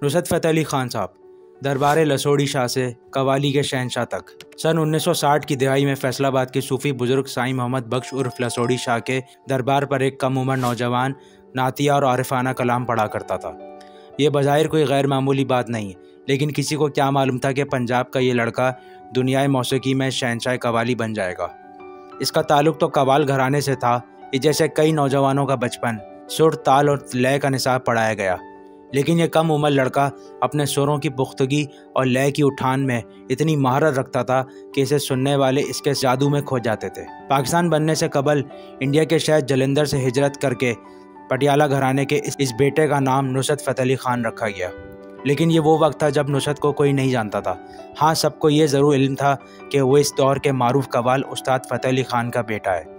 नुसरत फ़तेह अली खान साहब दरबार लसोड़ी शाह से कवाली के शहनशाह तक। सन 1960 की दिहाई में फैसलाबाद के सूफ़ी बुज़ुर्ग साईं मोहम्मद बख्श उर्फ लसोड़ी शाह के दरबार पर एक कम उम्र नौजवान नातिया और आरिफाना कलाम पढ़ा करता था। ये बज़ाहिर कोई गैर मामूली बात नहीं है, लेकिन किसी को क्या मालूम था कि पंजाब का ये लड़का दुनियाए मौसीकी में शहनशाह कवाली बन जाएगा। इसका ताल्लुक़ तो कवाल घराने से था कि जैसे कई नौजवानों का बचपन सुर, ताल और लय का निसाब पढ़ाया गया, लेकिन यह कम उम्र लड़का अपने सुरों की पुख्तगी और लय की उठान में इतनी महारत रखता था कि इसे सुनने वाले इसके जादू में खो जाते थे। पाकिस्तान बनने से कबल इंडिया के शहर जलंधर से हिजरत करके पटियाला घराने के इस बेटे का नाम नुसरत फ़तेह अली खान रखा गया। लेकिन ये वो वक्त था जब नुसरत को कोई नहीं जानता था। हाँ, सबको ये ज़रूर इल्म था कि वो इस दौर के मारूफ कवाल उस्ताद फ़तेह अली खान का बेटा है।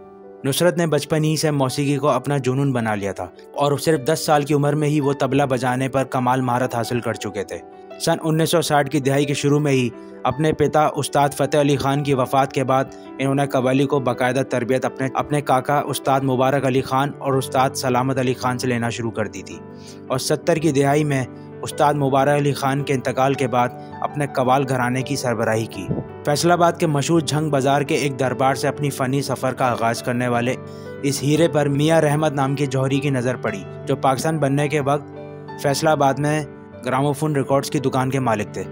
नुसरत ने बचपन ही से मौसीकी को अपना जुनून बना लिया था और सिर्फ 10 साल की उम्र में ही वो तबला बजाने पर कमाल महारत हासिल कर चुके थे। सन 1960 की दिहाई के शुरू में ही अपने पिता उस्ताद फ़तेह अली खान की वफ़ात के बाद इन्होंने कव्वाली को बाकायदा तरबियत अपने काका उस्ताद मुबारक अली खान और उस्ताद सलामत अली खान से लेना शुरू कर दी थी और 70 की दिहाई में उस्ताद मुबारक अली खान के इंतकाल के बाद अपने कवाल घराने की सरबराही की। फैसलाबाद के मशहूर झंग बाज़ार के एक दरबार से अपनी फ़नी सफ़र का आगाज़ करने वाले इस हीरे पर मियाँ रहमत नाम के जौहरी की नज़र पड़ी, जो पाकिस्तान बनने के वक्त फैसलाबाद में ग्रामोफोन रिकॉर्ड्स की दुकान के मालिक थे।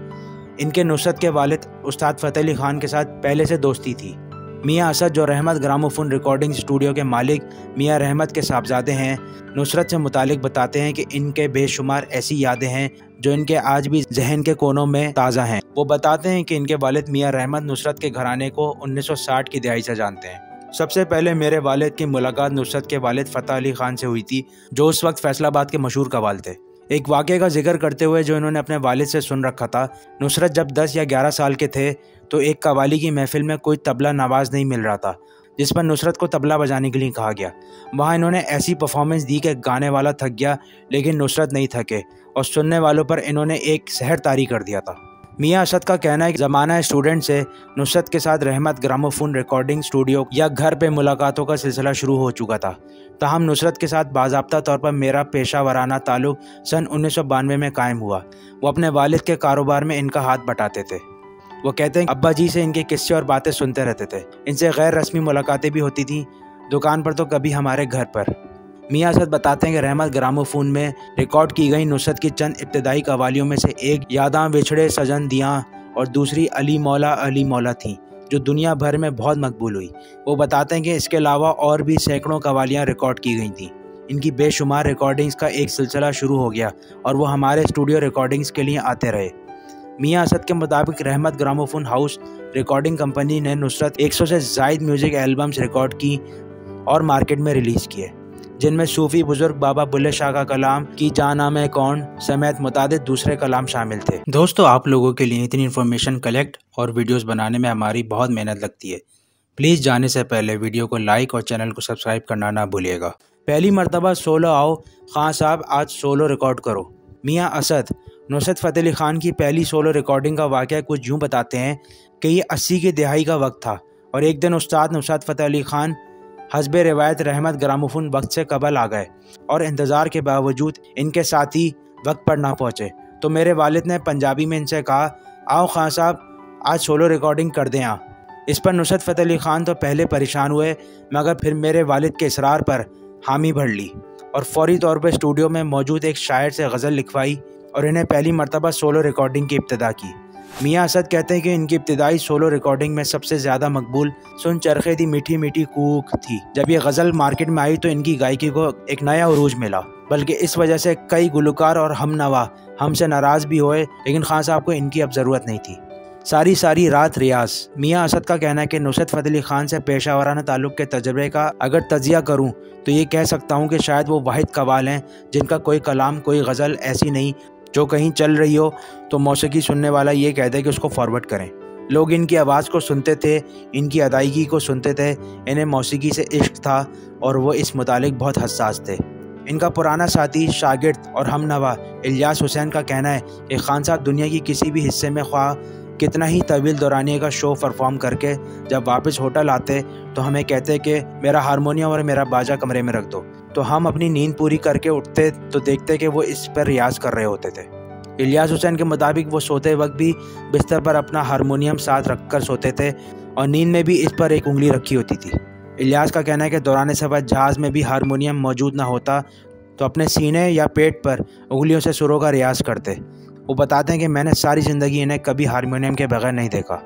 इनके नुसरत के वालिद उस्ताद फ़तेह अली खान के साथ पहले से दोस्ती थी। मियाँ असद, जो रहमत ग्रामोफोन रिकॉर्डिंग स्टूडियो के मालिक मियाँ रहमत के साहबजादे हैं, नुसरत से मुतालिक बताते हैं कि इनके बेशुमार ऐसी यादें हैं जो इनके आज भी जहन के कोनों में ताज़ा हैं। वो बताते हैं कि इनके वालिद मियाँ रहमत नुसरत के घराने को 1960 की दिहाई से जानते हैं। सबसे पहले मेरे वालिद की मुलाकात नुसरत के वालिद फ़तेह अली खान से हुई थी, जो उस वक्त फैसलाबाद के मशहूर कवाल थे। एक वाक़े का जिक्र करते हुए जो इन्होंने अपने वालिद से सुन रखा था, नुसरत जब 10 या 11 साल के थे तो एक कवाली की महफिल में कोई तबला नवाज नहीं मिल रहा था, जिस पर नुसरत को तबला बजाने के लिए कहा गया। वहाँ इन्होंने ऐसी परफॉर्मेंस दी कि गाने वाला थक गया, लेकिन नुसरत नहीं थके और सुनने वालों पर इन्होंने एक सहर तारी कर दिया था। मियाँ असद का कहना है कि ज़माना स्टूडेंट से नुसरत के साथ रहमत ग्रामोफोन रिकॉर्डिंग स्टूडियो या घर पे मुलाकातों का सिलसिला शुरू हो चुका था। ताहम नुसरत के साथ बाज़ाब्ता तौर पर मेरा पेशा वराना ताल्लुक़ सन 1992 में कायम हुआ। वो अपने वालिद के कारोबार में इनका हाथ बटाते थे। वो कहते हैं अब्बा जी से इनके किस्से और बातें सुनते रहते थे। इनसे गैर रस्मी मुलाकातें भी होती थीं, दुकान पर तो कभी हमारे घर पर। मियाँ असद बताते हैं कि रहमत ग्रामोफोन में रिकॉर्ड की गई नुसरत की चंद इब्तदाई कवालियों में से एक यादां विछड़े सजन दियाँ और दूसरी अली मौला थी, जो दुनिया भर में बहुत मकबूल हुई। वो बताते हैं कि इसके अलावा और भी सैकड़ों कवालियाँ रिकॉर्ड की गई थीं। इनकी बेशुमार रिकॉर्डिंग्स का एक सिलसिला शुरू हो गया और वो हमारे स्टूडियो रिकॉर्डिंग्स के लिए आते रहे। मियाँ असद के मुताबिक रहमत ग्रामोफोन हाउस रिकॉर्डिंग कंपनी ने नुसरत 100 से ज़ायद म्यूज़िक एल्बम्स रिकॉर्ड की और मार्केट में रिलीज़ किए, जिनमें सूफ़ी बुज़ुर्ग बाबा बुल्ले शाह का कलाम की जाना मैं कौन समेत मुतादिद दूसरे कलाम शामिल थे। दोस्तों, आप लोगों के लिए इतनी इन्फॉर्मेशन कलेक्ट और वीडियोस बनाने में हमारी बहुत मेहनत लगती है। प्लीज़ जाने से पहले वीडियो को लाइक और चैनल को सब्सक्राइब करना ना भूलिएगा। पहली मरतबा सोलो आओ खान साहब, आज सोलो रिकॉर्ड करो। मियाँ असद नुसरत फ़तेह अली खान की पहली सोलो रिकॉर्डिंग का वाक़या कुछ यूँ बताते हैं कि ये 80 की दिहाई का वक्त था और एक दिन उस्ताद नुसरत फ़तेह अली खान हस्बे रिवायत रहमत ग्रामोफोन वक्त से कबल आ गए और इंतज़ार के बावजूद इनके साथी वक्त पर ना पहुँचे। तो मेरे वालिद ने पंजाबी में इनसे कहा, आओ खान साहब आज सोलो रिकॉर्डिंग कर दें। इस पर नुसरत फ़तेह अली खान तो पहले परेशान हुए, मगर फिर मेरे वालिद के इसरार पर हामी भर ली और फौरी तौर पर स्टूडियो में मौजूद एक शायर से गज़ल लिखवाई और इन्हें पहली मरतबा सोलो रिकॉर्डिंग की इब्तिदा की। मियाँ असद कहते हैं कि इनकी इब्तिदाई सोलो रिकॉर्डिंग में सबसे ज़्यादा मकबूल सुन चरखे दी मीठी मीठी कूक थी। जब ये गज़ल मार्केट में आई तो इनकी गायकी को एक नया उरूज मिला, बल्कि इस वजह से कई गुलकार और हमनवा हमसे नाराज़ भी हुए, लेकिन खान साहब को इनकी अब ज़रूरत नहीं थी। सारी रात रियाज। मियाँ असद का कहना है कि नुसरत फ़तेह अली खान से पेशा वराना ताल्लुक़ के तजर्बे का अगर तजिया करूँ तो ये कह सकता हूँ कि शायद वो वाहिद कवाल हैं जिनका कोई कलाम, कोई गज़ल ऐसी नहीं जो कहीं चल रही हो तो मौसीकी सुनने वाला ये कह दे कि उसको फॉरवर्ड करें। लोग इनकी आवाज़ को सुनते थे, इनकी अदायगी को सुनते थे, इन्हें मौसीकी से इश्क था और वो इस मुतालिक बहुत हसास थे। इनका पुराना साथी, शागिर्द और हमनवा इलियास हुसैन का कहना है कि खान साहब दुनिया की किसी भी हिस्से में ख्वाह कितना ही तवील दौरानिए का शो परफॉर्म करके जब वापस होटल आते तो हमें कहते कि मेरा हारमोनियम और मेरा बाजा कमरे में रख दो। तो हम अपनी नींद पूरी करके उठते तो देखते कि वो इस पर रियाज कर रहे होते थे। इलियास हुसैन के मुताबिक वो सोते वक्त भी बिस्तर पर अपना हारमोनियम साथ रखकर सोते थे और नींद में भी इस पर एक उंगली रखी होती थी। इलियास का कहना है कि दौरान सफ़र जहाज़ में भी हारमोनियम मौजूद ना होता तो अपने सीने या पेट पर उंगलियों से सुरों का रियाज करते। वो बताते हैं कि मैंने सारी ज़िंदगी इन्हें कभी हारमोनियम के बगैर नहीं देखा।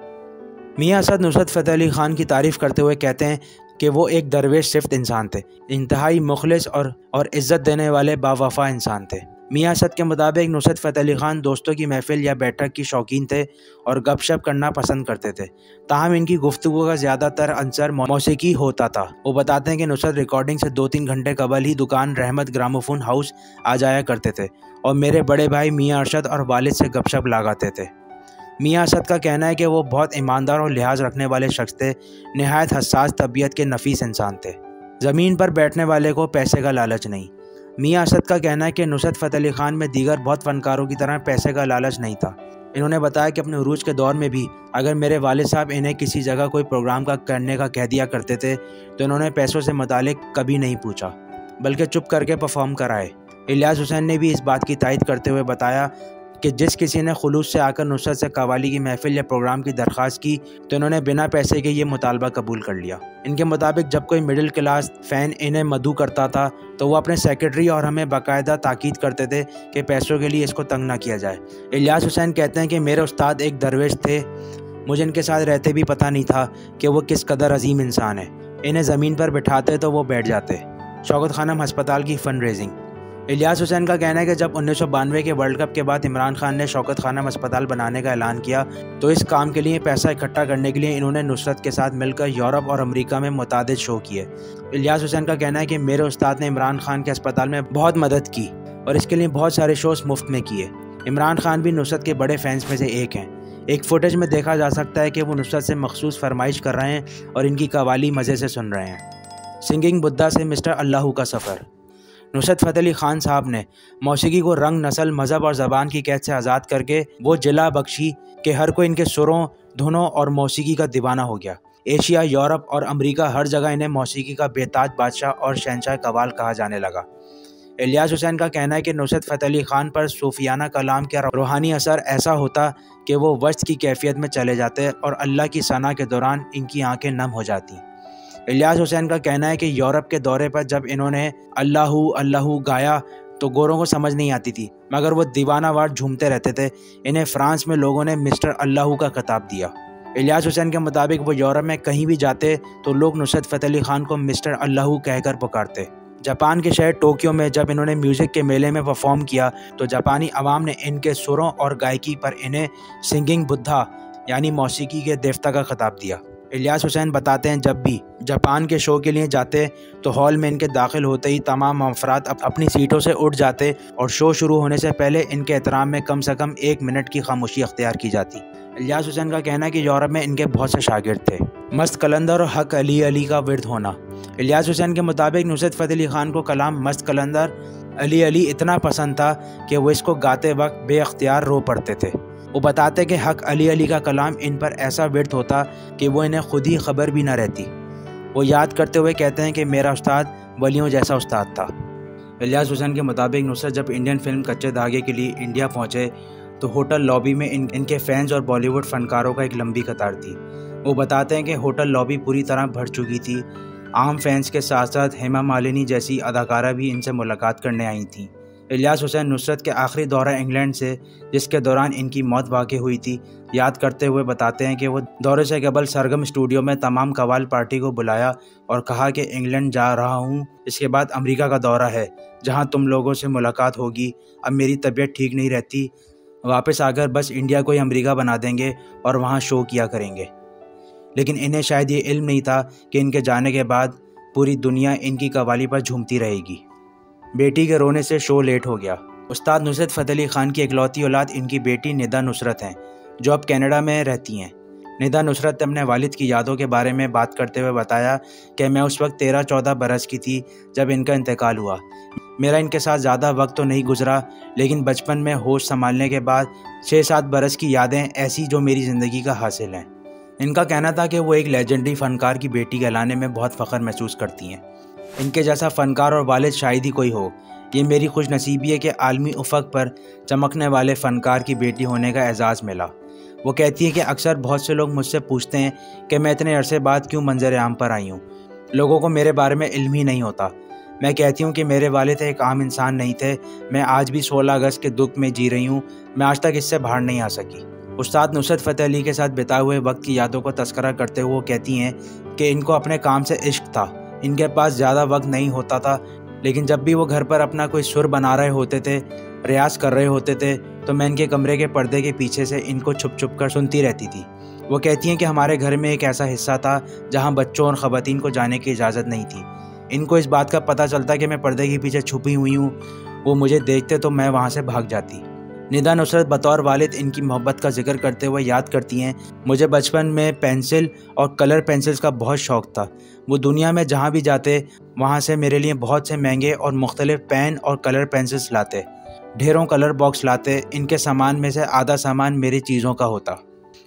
मियाँ असद नुसरत फ़तेह अली ख़ान की तारीफ़ करते हुए कहते हैं कि वो एक दरवेश सिफ्त इंसान थे, इंतहाई मुखलिस और इज़्ज़त देने वाले बावफा इंसान थे। मियाँ असद के मुताबिक नुसरत फ़तेह अली ख़ान दोस्तों की महफिल या बैठक की शौकीन थे और गपशप करना पसंद करते थे। ताहम इनकी गुफ्तगू का ज़्यादातर अंसर मौसीकी होता था। वो बताते हैं कि नुसरत रिकॉर्डिंग से 2-3 घंटे कबल ही दुकान रहमत ग्रामोफोन हाउस आ जाया करते थे और मेरे बड़े भाई मियाँ अरशद और वालिद से गपशप लगाते थे। मियाँ असद का कहना है कि वो बहुत ईमानदार और लिहाज रखने वाले शख्स थे, नहायत हसास तबीयत के नफीस इंसान थे। ज़मीन पर बैठने वाले को पैसे का लालच नहीं। मियाँ असद का कहना है कि नुसरत फ़तेह अली ख़ान में दीगर बहुत फ़नकारों की तरह पैसे का लालच नहीं था। इन्होंने बताया कि अपने उरूज के दौर में भी अगर मेरे वालिद साहब इन्हें किसी जगह कोई प्रोग्राम का करने का कह दिया करते थे तो इन्होंने पैसों से मुतालिक कभी नहीं पूछा, बल्कि चुप करके परफॉर्म कराए। इलियास हुसैन ने भी इस बात की तायद करते हुए बताया कि जिस किसी ने खुलूस से आकर नुसरत से कवाली की महफिल या प्रोग्राम की दरख्वास्त की तो इन्होंने बिना पैसे के ये मुतालबा कबूल कर लिया। इनके मुताबिक जब कोई मिडिल क्लास फ़ैन इन्हें मदऊ करता था तो वो अपने सेक्रेटरी और हमें बाकायदा ताकीद करते थे कि पैसों के लिए इसको तंग ना किया जाए। इलियास हुसैन कहते हैं कि मेरे उस्ताद एक दरवेश थे, मुझे इनके साथ रहते भी पता नहीं था कि वो किस कदर अजीम इंसान है। इन्हें ज़मीन पर बिठाते तो वो बैठ जाते। शौकत खानम हस्पताल की फ़ंड रेजिंग। इलियास हुसैन का कहना है कि जब 1992 के वर्ल्ड कप के बाद इमरान खान ने शौकत खानम अस्पताल बनाने का ऐलान किया तो इस काम के लिए पैसा इकट्ठा करने के लिए इन्होंने नुसरत के साथ मिलकर यूरोप और अमेरिका में मुतादिद शो किए। इलियास हुसैन का कहना है कि मेरे उस्ताद ने इमरान खान के अस्पताल में बहुत मदद की और इसके लिए बहुत सारे शोज़ मुफ्त में किए। इमरान खान भी नुसरत के बड़े फैंस में से एक हैं। एक फुटेज में देखा जा सकता है कि वो नुसरत से मखसूस फरमाइश कर रहे हैं और इनकी कवाली मज़े से सुन रहे हैं। सिंगिंग बुद्धा से मिस्टर अल्लाहू का सफ़र। नुसरत फ़तेह अली ख़ान साहब ने मौसीकी को रंग, नस्ल, मज़हब और ज़बान की कैद से आज़ाद करके वो जिला बख्शी कि हर कोई इनके सुरों, धुनों और मौसीकी का दीवाना हो गया। एशिया, यूरोप और अमेरिका हर जगह इन्हें मौसीकी का बेताज बादशाह और शहंशाह कवाल कहा जाने लगा। इलियास हुसैन का कहना है कि नुसरत फ़तेह अली ख़ान पर सूफियाना कलाम का रूहानी असर ऐसा होता कि वो वस्त की कैफियत में चले जाते और अल्लाह की सना के दौरान इनकी आंखें नम हो जाती। इलियास हुसैन का कहना है कि यूरोप के दौरे पर जब इन्होंने अल्लाहू अल्लाहू गाया तो गोरों को समझ नहीं आती थी, मगर वो दीवानावार झूमते रहते थे। इन्हें फ्रांस में लोगों ने मिस्टर अल्लाहू का खिताब दिया। इलियास हुसैन के मुताबिक वो यूरोप में कहीं भी जाते तो लोग नुसरत फ़तेह अली ख़ान को मिस्टर अल्लाहू कहकर पुकारते। जापान के शहर टोक्यो में जब इन्होंने म्यूज़िक के मेले में परफॉर्म किया तो जापानी अवाम ने इनके सुरों और गायकी पर इन्हें सिंगिंग बुद्धा यानी मौसीकी के देवता का खिताब दिया। इलियास हुसैन बताते हैं जब भी जापान के शो के लिए जाते तो हॉल में इनके दाखिल होते ही तमाम अफराद अपनी सीटों से उठ जाते और शो शुरू होने से पहले इनके एहतराम में कम से कम 1 मिनट की खामोशी अख्तियार की जाती। इलियास हुसैन का कहना है कि यूरोप में इनके बहुत से शागिर्द थे। मस्त कलंदर और हक अली अली का विर्द होना। इलियास हुसैन के मुताबिक नुसरत फ़तेह अली ख़ान को कलाम मस्त कलंदर अली अली इतना पसंद था कि वो इसको गाते वक्त बेअख्तियार रो पड़ते थे। वो बताते कि हक अली अली का कलाम इन पर ऐसा विर्द होता कि वो इन्हें खुद ही खबर भी ना रहती। वो याद करते हुए कहते हैं कि मेरा उस्ताद वलियों जैसा उस्ताद था। इलियास हुसैन के मुताबिक नुसरत जब इंडियन फिल्म कच्चे धागे के लिए इंडिया पहुँचे तो होटल लॉबी में इनके फैंस और बॉलीवुड फ़नकारों का एक लंबी कतार थी। वो बताते हैं कि होटल लॉबी पूरी तरह भर चुकी थी। आम फैंस के साथ साथ हेमा मालिनी जैसी अदाकारा भी इनसे मुलाकात करने आई थीं। इलियास हुसैन नुसरत के आखिरी दौरा इंग्लैंड से, जिसके दौरान इनकी मौत वाक़ई हुई थी, याद करते हुए बताते हैं कि वो दौरे से कबल सरगम स्टूडियो में तमाम कवाल पार्टी को बुलाया और कहा कि इंग्लैंड जा रहा हूँ, इसके बाद अमेरिका का दौरा है जहाँ तुम लोगों से मुलाकात होगी। अब मेरी तबीयत ठीक नहीं रहती, वापस आकर बस इंडिया को ही अमेरिका बना देंगे और वहाँ शो किया करेंगे। लेकिन इन्हें शायद ये इल्म नहीं था कि इनके जाने के बाद पूरी दुनिया इनकी कवाली पर झूमती रहेगी। बेटी के रोने से शो लेट हो गया। उस्ताद नुसरत फ़तेह अली ख़ान की इकलौती औलाद इनकी बेटी निदा नुसरत हैं, जो अब कनाडा में रहती हैं। निदा नुसरत ने अपने वालिद की यादों के बारे में बात करते हुए बताया कि मैं उस वक्त 13-14 बरस की थी जब इनका इंतकाल हुआ। मेरा इनके साथ ज़्यादा वक्त तो नहीं गुजरा, लेकिन बचपन में होश संभालने के बाद 6-7 बरस की यादें ऐसी जो मेरी ज़िंदगी का हासिल हैं। इनका कहना था कि वो एक लेजेंडरी फ़नकार की बेटी कहलाने में बहुत फ़ख्र महसूस करती हैं। इनके जैसा फ़नकार और वालिद शायद ही कोई हो। ये मेरी खुशनसीबी है कि आलमी उफ़क़ पर चमकने वाले फ़नकार की बेटी होने का एजाज़ मिला। वो कहती है कि अक्सर बहुत से लोग मुझसे पूछते हैं कि मैं इतने अरसे बाद क्यों मंजर आम पर आई हूँ। लोगों को मेरे बारे में इल्म ही नहीं होता। मैं कहती हूँ कि मेरे वालिद एक आम इंसान नहीं थे। मैं आज भी 16 अगस्त के दुख में जी रही हूँ। मैं आज तक इससे बाहर नहीं आ सकी। उस्ताद नुसरत फ़तेह अली के साथ बिताए हुए वक्त की यादों को तस्करा करते हुए वो कहती हैं कि इनको अपने काम से इश्क था। इनके पास ज़्यादा वक्त नहीं होता था, लेकिन जब भी वो घर पर अपना कोई सुर बना रहे होते थे, रियाज कर रहे होते थे, तो मैं इनके कमरे के पर्दे के पीछे से इनको छुप छुप कर सुनती रहती थी। वो कहती हैं कि हमारे घर में एक ऐसा हिस्सा था जहाँ बच्चों और ख़वातीन को जाने की इजाज़त नहीं थी। इनको इस बात का पता चलता कि मैं पर्दे के पीछे छुपी हुई हूँ। वो मुझे देखते तो मैं वहाँ से भाग जाती। निदा नुसरत बतौर वालिद इनकी मोहब्बत का जिक्र करते हुए याद करती हैं, मुझे बचपन में पेंसिल और कलर पेंसिल्स का बहुत शौक़ था। वो दुनिया में जहाँ भी जाते वहाँ से मेरे लिए बहुत से महंगे और मुख्तलिफ पेन और कलर पेंसिल्स लाते। ढेरों कलर बॉक्स लाते। इनके सामान में से आधा सामान मेरी चीज़ों का होता।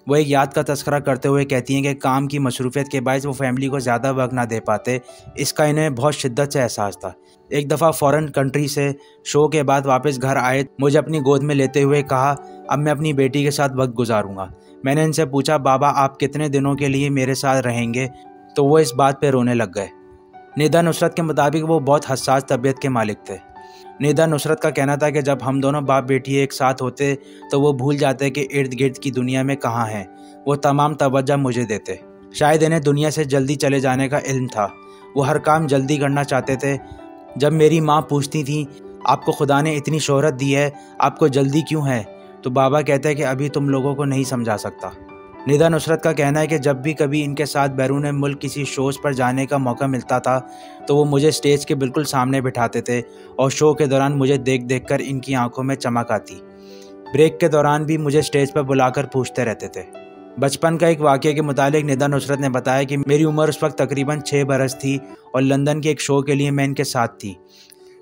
वो एक याद का तस्करा करते हुए कहती हैं कि काम की मसरूफियत के बायस वो फैमिली को ज़्यादा वक्त ना दे पाते। इसका इन्हें बहुत शिद्दत से एहसास था। एक दफ़ा फ़ॉरेन कंट्री से शो के बाद वापस घर आए, मुझे अपनी गोद में लेते हुए कहा, अब मैं अपनी बेटी के साथ वक्त गुजारूंगा। मैंने इनसे पूछा, बाबा आप कितने दिनों के लिए मेरे साथ रहेंगे? तो वो इस बात पर रोने लग गए। निदा नुसरत के मुताबिक वो बहुत हसास तबीयत के मालिक थे। निदा नुसरत का कहना था कि जब हम दोनों बाप बेटी एक साथ होते तो वो भूल जाते कि इर्द गिर्द की दुनिया में कहाँ हैं। वो तमाम तवज्जो मुझे देते। शायद इन्हें दुनिया से जल्दी चले जाने का इल्म था। वो हर काम जल्दी करना चाहते थे। जब मेरी माँ पूछती थी, आपको खुदा ने इतनी शोहरत दी है, आपको जल्दी क्यों है? तो बाबा कहते हैं कि अभी तुम लोगों को नहीं समझा सकता। निदा नुसरत का कहना है कि जब भी कभी इनके साथ बैरून मुल्क किसी शोज़ पर जाने का मौका मिलता था तो वो मुझे स्टेज के बिल्कुल सामने बिठाते थे और शो के दौरान मुझे देख देख कर इनकी आंखों में चमक आती। ब्रेक के दौरान भी मुझे स्टेज पर बुलाकर पूछते रहते थे। बचपन का एक वाक़ये के मुतालिक निदा नुसरत ने बताया कि मेरी उम्र उस वक्त तकरीबन 6 बरस थी और लंदन के एक शो के लिए मैं इनके साथ थी।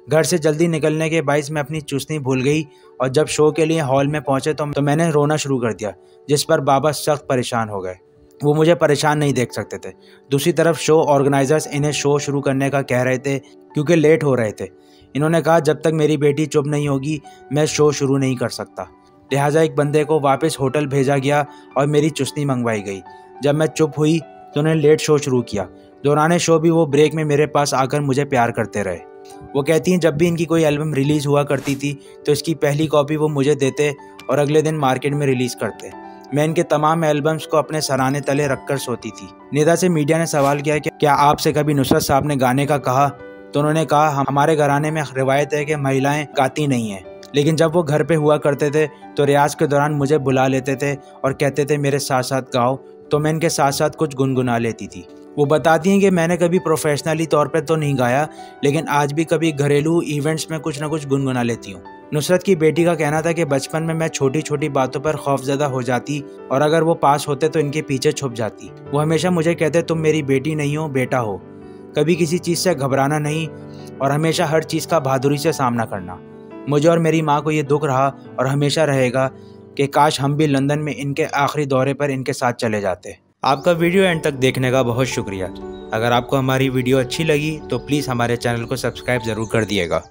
घर से जल्दी निकलने के बायस मैं अपनी चुस्नी भूल गई और जब शो के लिए हॉल में पहुंचे तो मैंने रोना शुरू कर दिया, जिस पर बाबा सख्त परेशान हो गए। वो मुझे परेशान नहीं देख सकते थे। दूसरी तरफ शो ऑर्गेनाइजर्स इन्हें शो शुरू करने का कह रहे थे क्योंकि लेट हो रहे थे। इन्होंने कहा, जब तक मेरी बेटी चुप नहीं होगी मैं शो शुरू नहीं कर सकता। लिहाजा एक बंदे को वापस होटल भेजा गया और मेरी चुस्नी मंगवाई गई। जब मैं चुप हुई तो उन्हें लेट शो शुरू किया। दौरान शो भी वो ब्रेक में मेरे पास आकर मुझे प्यार करते रहे। वो कहती हैं, जब भी इनकी कोई एल्बम रिलीज़ हुआ करती थी तो इसकी पहली कॉपी वो मुझे देते और अगले दिन मार्केट में रिलीज़ करते। मैं इनके तमाम एल्बम्स को अपने सराहने तले रखकर सोती थी। निदा से मीडिया ने सवाल किया कि क्या आपसे कभी नुसरत साहब ने गाने का कहा? तो उन्होंने कहा, हमारे घराने में रिवायत है कि महिलाएं गाती नहीं हैं, लेकिन जब वो घर पे हुआ करते थे तो रियाज के दौरान मुझे बुला लेते थे और कहते थे मेरे साथ साथ गाओ, तो मैं इनके साथ साथ कुछ गुनगुना लेती थी। वो बताती हैं कि मैंने कभी प्रोफेशनली तौर पे तो नहीं गाया, लेकिन आज भी कभी घरेलू इवेंट्स में कुछ ना कुछ गुनगुना लेती हूँ। नुसरत की बेटी का कहना था कि बचपन में मैं छोटी छोटी बातों पर खौफजदा हो जाती और अगर वो पास होते तो इनके पीछे छुप जाती। वो हमेशा मुझे कहते, तुम मेरी बेटी नहीं हो, बेटा हो। कभी किसी चीज़ से घबराना नहीं और हमेशा हर चीज़ का बहादुरी से सामना करना। मुझे और मेरी माँ को ये दुख रहा और हमेशा रहेगा कि काश हम भी लंदन में इनके आखिरी दौरे पर इनके साथ चले जाते। आपका वीडियो एंड तक देखने का बहुत शुक्रिया। अगर आपको हमारी वीडियो अच्छी लगी तो प्लीज़ हमारे चैनल को सब्सक्राइब ज़रूर कर दिएगा।